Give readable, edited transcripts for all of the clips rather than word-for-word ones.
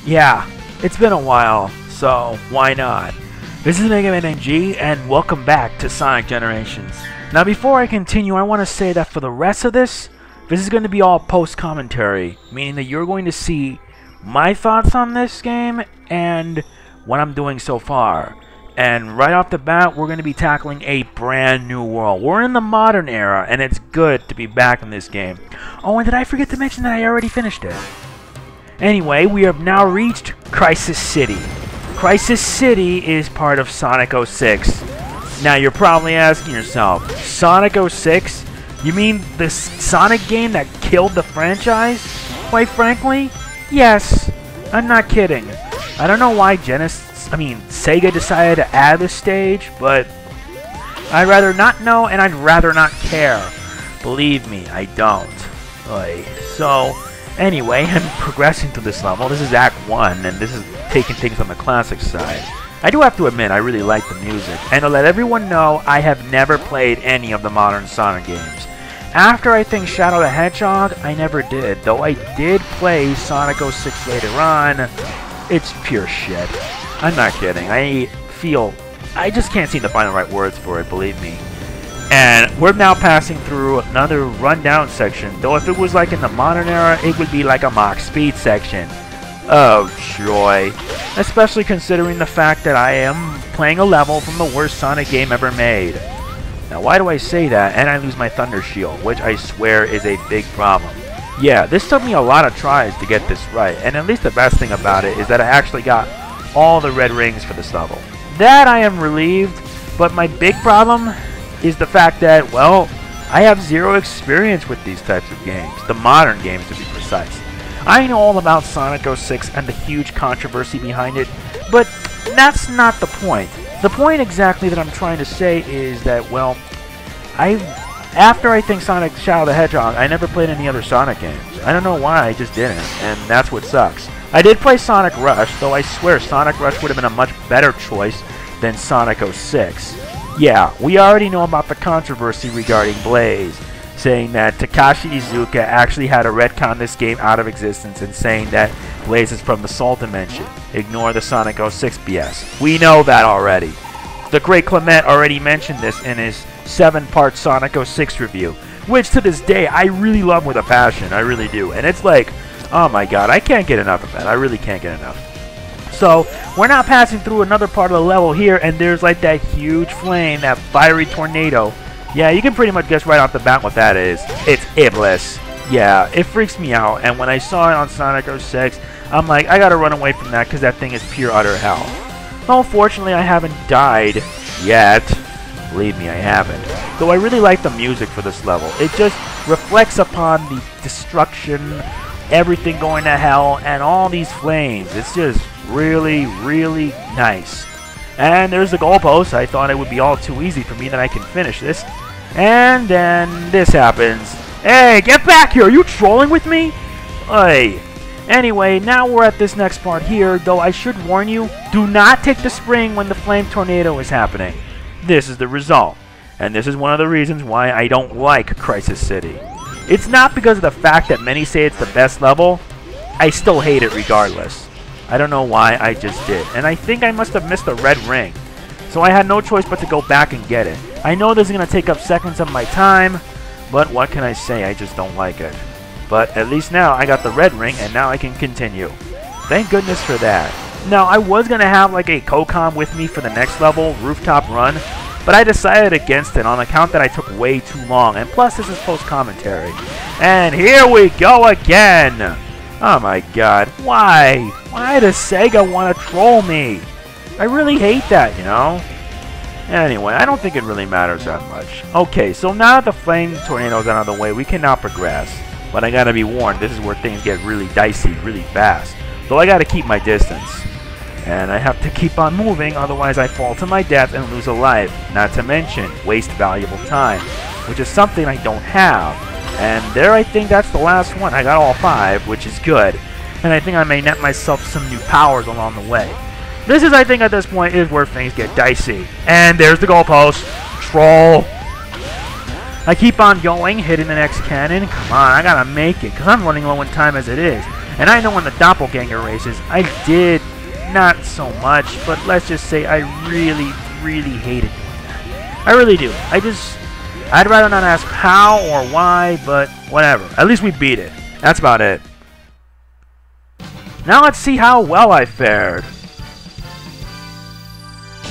Yeah, it's been a while, so why not? This is MegamanNG, and welcome back to Sonic Generations. Now before I continue, I want to say that for the rest of this is going to be all post-commentary, meaning that you're going to see my thoughts on this game and what I'm doing so far. And right off the bat, we're going to be tackling a brand new world. We're in the modern era, and it's good to be back in this game. Oh, and did I forget to mention that I already finished it? Anyway, we have now reached Crisis City. Crisis City is part of Sonic 06. Now, you're probably asking yourself, Sonic 06? You mean the Sonic game that killed the franchise? Quite frankly, yes. I'm not kidding. I don't know why Sega decided to add this stage, but I'd rather not know and I'd rather not care. Believe me, I don't. So, anyway, I'm progressing through this level. This is Act 1, and this is taking things on the classic side. I do have to admit, I really like the music. And to let everyone know, I have never played any of the modern Sonic games. After, I think, Shadow the Hedgehog, I never did. Though I did play Sonic 06 later on. It's pure shit. I'm not kidding. I just can't seem to find the right words for it, believe me. And we're now passing through another rundown section. Though if it was like in the modern era, it would be like a Mach Speed section. Oh, joy. Especially considering the fact that I am playing a level from the worst Sonic game ever made. Now, why do I say that? And I lose my Thunder Shield, which I swear is a big problem. Yeah, this took me a lot of tries to get this right. And at least the best thing about it is that I actually got all the red rings for this level. That I am relieved, but my big problem is the fact that, well, I have zero experience with these types of games. The modern games, to be precise. I know all about Sonic 06 and the huge controversy behind it, but that's not the point. The point exactly that I'm trying to say is that, well, after I think Sonic Shadow the Hedgehog, I never played any other Sonic games. I don't know why, I just didn't, and that's what sucks. I did play Sonic Rush, though I swear Sonic Rush would have been a much better choice than Sonic 06. Yeah, we already know about the controversy regarding Blaze, saying that Takashi Iizuka actually had to retcon this game out of existence and saying that Blaze is from the Soul Dimension. Ignore the Sonic 06 BS. We know that already. The great Clement already mentioned this in his 7-part Sonic 06 review, which to this day I really love with a passion, I really do. And it's like, oh my god, I can't get enough of that. I really can't get enough. So, we're now passing through another part of the level here, and there's like that huge flame, that fiery tornado. Yeah, you can pretty much guess right off the bat what that is. It's Iblis. Yeah, it freaks me out, and when I saw it on Sonic 06, I'm like, I gotta run away from that because that thing is pure utter hell. Well, fortunately, I haven't died yet. Believe me, I haven't. Though I really like the music for this level. It just reflects upon the destruction, everything going to hell, and all these flames. It's just really, really nice. And there's the goalpost. I thought it would be all too easy for me that I can finish this. And then this happens. Hey, get back here! Are you trolling with me? Hey. Anyway, now we're at this next part here, though I should warn you, do not take the spring when the flame tornado is happening. This is the result. And this is one of the reasons why I don't like Crisis City. It's not because of the fact that many say it's the best level. I still hate it regardless. I don't know why, I just did. And I think I must have missed a red ring. So I had no choice but to go back and get it. I know this is going to take up seconds of my time, but what can I say, I just don't like it. But at least now I got the red ring and now I can continue. Thank goodness for that. Now I was going to have like a co-com with me for the next level, Rooftop Run, but I decided against it on account that I took way too long, and plus this is post-commentary. And here we go again! Oh my god, why? Why does Sega want to troll me? I really hate that, you know? Anyway, I don't think it really matters that much. Okay, so now that the flame tornado's out of the way, we can now progress. But I gotta be warned, this is where things get really dicey, really fast. So I gotta keep my distance. And I have to keep on moving, otherwise I fall to my death and lose a life. Not to mention, waste valuable time, which is something I don't have. And there I think that's the last one. I got all 5, which is good. And I think I may net myself some new powers along the way. This is, I think at this point, is where things get dicey. And there's the goalpost. Troll. I keep on going, hitting the next cannon. Come on, I gotta make it, because I'm running low in time as it is. And I know in the doppelganger races, I did not so much, but let's just say I really, really hated doing that. I really do. I'd rather not ask how or why, but whatever. At least we beat it. That's about it. Now let's see how well I fared.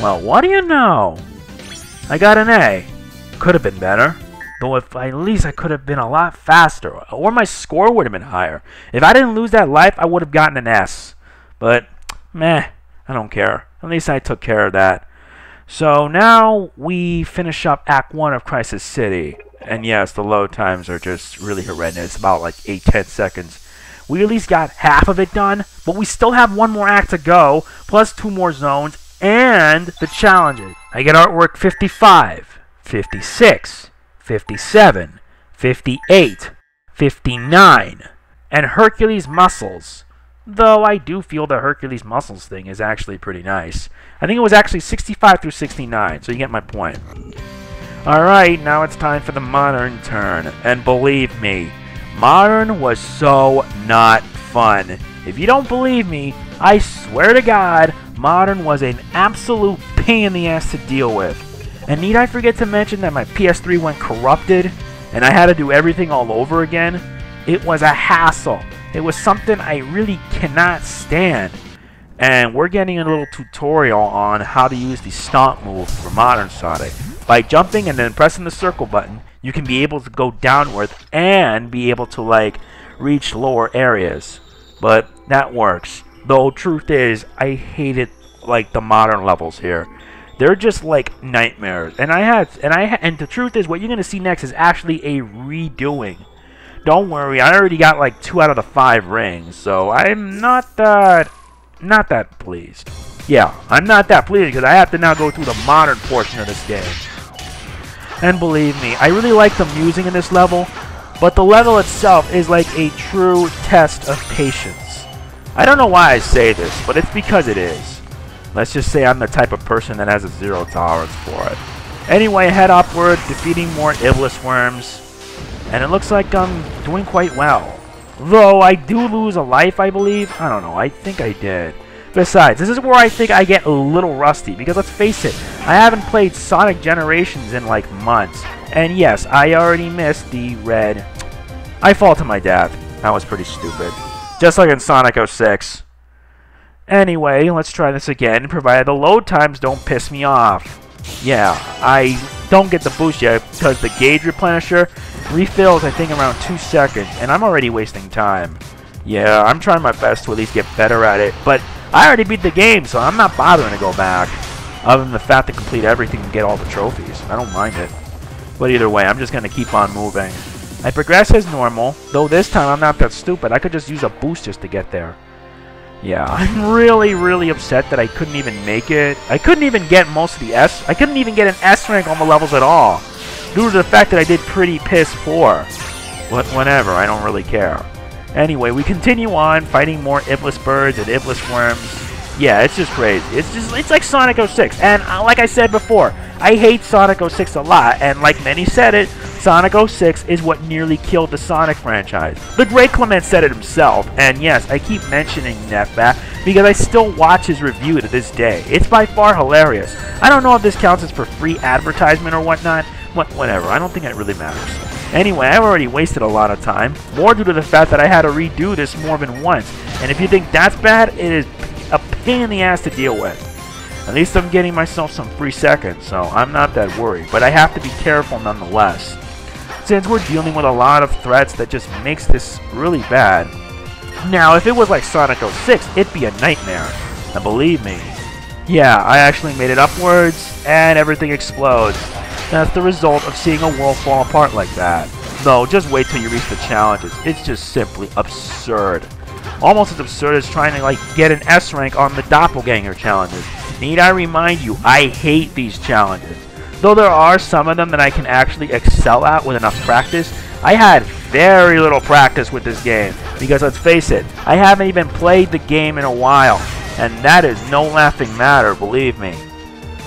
Well, what do you know? I got an A. Could have been better. Though if at least I could have been a lot faster, or my score would have been higher. If I didn't lose that life, I would have gotten an S. But, meh, I don't care. At least I took care of that. So now we finish up Act 1 of Crisis City. And yes, the load times are just really horrendous. About like 8-10 seconds. We at least got half of it done, but we still have one more act to go, plus 2 more zones, and the challenges. I get artwork 55, 56, 57, 58, 59, and Hercules Muscles. Though I do feel the Hercules Muscles thing is actually pretty nice. I think it was actually 65 through 69, so you get my point. Alright, now it's time for the Modern turn, and believe me, Modern was so not fun. If you don't believe me, I swear to God, Modern was an absolute pain in the ass to deal with. And need I forget to mention that my PS3 went corrupted, and I had to do everything all over again? It was a hassle. It was something I really cannot stand. And we're getting a little tutorial on how to use the stomp move for Modern Sonic. By jumping and then pressing the circle button, you can be able to go downward and be able to like reach lower areas. But that works. Though truth is, I hated like the Modern levels here. They're just like nightmares. And the truth is, what you're gonna see next is actually a redoing. Don't worry, I already got like 2 out of the 5 rings, so I'm not that pleased. Yeah, I'm not that pleased because I have to now go through the Modern portion of this game. And believe me, I really like the music in this level, but the level itself is like a true test of patience. I don't know why I say this, but it's because it is. Let's just say I'm the type of person that has a 0 tolerance for it. Anyway, head upward, defeating more Iblis worms, and it looks like I'm doing quite well. Though I do lose a life, I believe. I don't know, I think I did. Besides, this is where I think I get a little rusty, because let's face it, I haven't played Sonic Generations in like months. And yes, I already missed the red. I fall to my death. That was pretty stupid. Just like in Sonic 06. Anyway, let's try this again, provided the load times don't piss me off. Yeah, I don't get the boost yet, because the gauge replenisher refills, I think, around 2 seconds, and I'm already wasting time. Yeah, I'm trying my best to at least get better at it, but I already beat the game, so I'm not bothering to go back. Other than the fact to complete everything and get all the trophies. I don't mind it. But either way, I'm just going to keep on moving. I progress as normal, though this time I'm not that stupid. I could just use a boost just to get there. Yeah, I'm really, really upset that I couldn't even make it. I couldn't even get most of the S. I couldn't even get an S rank on the levels at all. Due to the fact that I did pretty piss poor. But whatever, I don't really care. Anyway, we continue on fighting more Iblis birds and Iblis worms. Yeah, it's just crazy. It's like Sonic 06. And like I said before, I hate Sonic 06 a lot. And like many said it, Sonic 06 is what nearly killed the Sonic franchise. The Great Clement said it himself. And yes, I keep mentioning that fact because I still watch his review to this day. It's by far hilarious. I don't know if this counts as for free advertisement or whatnot. But whatever, I don't think it really matters. Anyway, I've already wasted a lot of time. More due to the fact that I had to redo this more than once. And if you think that's bad, it is a pain in the ass to deal with. At least I'm getting myself some free seconds, so I'm not that worried. But I have to be careful nonetheless, since we're dealing with a lot of threats that just makes this really bad. Now, if it was like Sonic 06, it'd be a nightmare. And believe me, yeah, I actually made it upwards, and everything explodes. That's the result of seeing a world fall apart like that. Though, just wait till you reach the challenges. It's just simply absurd. Almost as absurd as trying to like get an S rank on the doppelganger challenges. Need I remind you, I hate these challenges. Though there are some of them that I can actually excel at with enough practice, I had very little practice with this game. Because let's face it, I haven't even played the game in a while. And that is no laughing matter, believe me.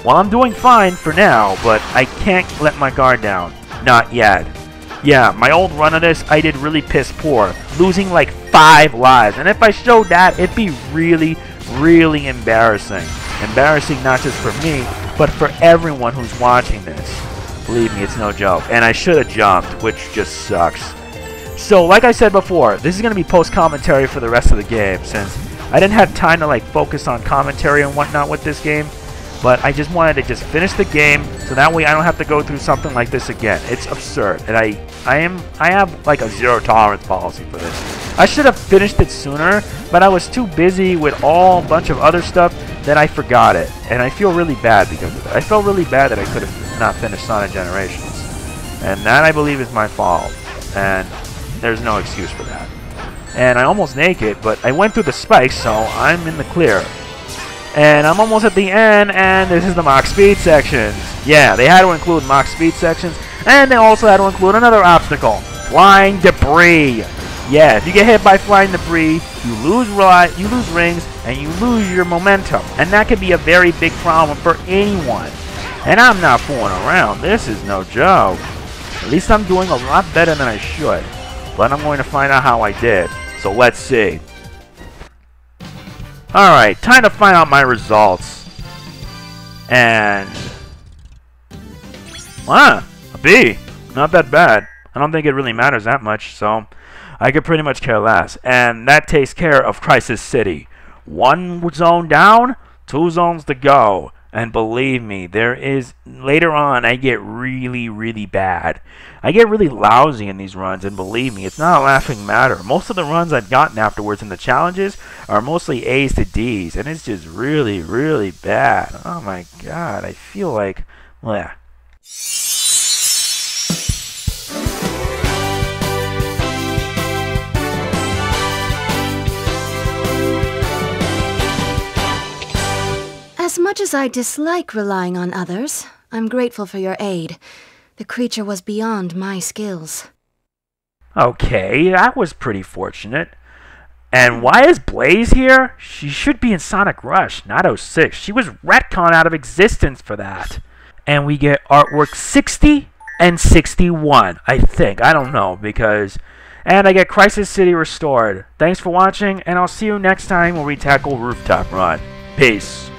Well, I'm doing fine for now, but I can't let my guard down. Not yet. Yeah, my old run of this, I did really piss poor, losing like 5 lives. And if I showed that, it'd be really, really embarrassing. Embarrassing not just for me, but for everyone who's watching this. Believe me, it's no joke. And I should have jumped, which just sucks. So, like I said before, this is going to be post-commentary for the rest of the game, since I didn't have time to like focus on commentary and whatnot with this game. But I just wanted to just finish the game, so that way I don't have to go through something like this again. It's absurd, and I have like a zero tolerance policy for this. I should have finished it sooner, but I was too busy with all a bunch of other stuff that I forgot it, and I feel really bad because of it. I felt really bad that I could have not finished Sonic Generations, and that I believe is my fault, and there's no excuse for that. And I almost naked, but I went through the spikes, so I'm in the clear. And I'm almost at the end, and this is the Mach Speed sections. Yeah, they had to include Mach Speed sections, and they also had to include another obstacle, flying debris. Yeah, if you get hit by flying debris, you lose rings, and you lose your momentum. And that could be a very big problem for anyone. And I'm not fooling around. This is no joke. At least I'm doing a lot better than I should. But I'm going to find out how I did. So let's see. Alright, time to find out my results. And... wow, a B. Not that bad. I don't think it really matters that much, so I could pretty much care less. And that takes care of Crisis City. 1 zone down, 2 zones to go. And believe me, later on, I get really, really bad. I get really lousy in these runs, and believe me, it's not a laughing matter. Most of the runs I've gotten afterwards in the challenges are mostly A's to D's, and it's just really, really bad. Oh my god, I feel like, bleh. As much as I dislike relying on others, I'm grateful for your aid. The creature was beyond my skills. Okay, that was pretty fortunate. And why is Blaze here? She should be in Sonic Rush, not 06. She was retconned out of existence for that. And we get artwork 60 and 61, I think. I don't know, because... and I get Crisis City restored. Thanks for watching, and I'll see you next time when we tackle Rooftop Run. Peace.